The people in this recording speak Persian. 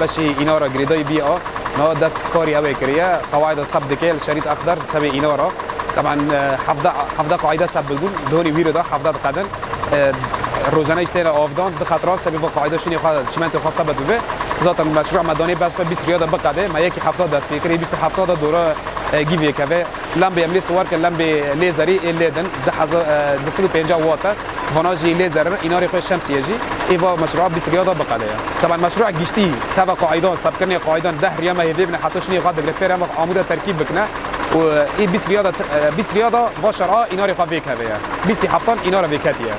بشي إنارة جريداي بيئة نا دست كاري أوي كريه قواعد سب دكيل شريط أخضر سبي إنارة طبعا حفظة قاعدة سب بدون دوني ويرو ده حفظة قدن روزانه اشتري آفدان بخاطر سبب قاعده شنو خالد شمنت خاصه بده ذات المشروع مدني بس 20 رياضه بقعده ما يكي 70 دست فكري 70 دوره گیوی که لامبی عملی سوار که لامبی لیزری لیدن ده حزر دستو 50 وات فناجی لیزر اینا رو خوش شمسیه جی ایوا مشروع 20 رياضه بقعده طبعا مشروع گشتي تبع قاعدان سبكني قاعدان 10 ريال ما يدي بن حتى شنو قاعد غير هم عمود تركيب بكنا و 20 رياضه 20 رياضه 10 اینا رو خوابه که 20 هفتان اینا رو بکتیه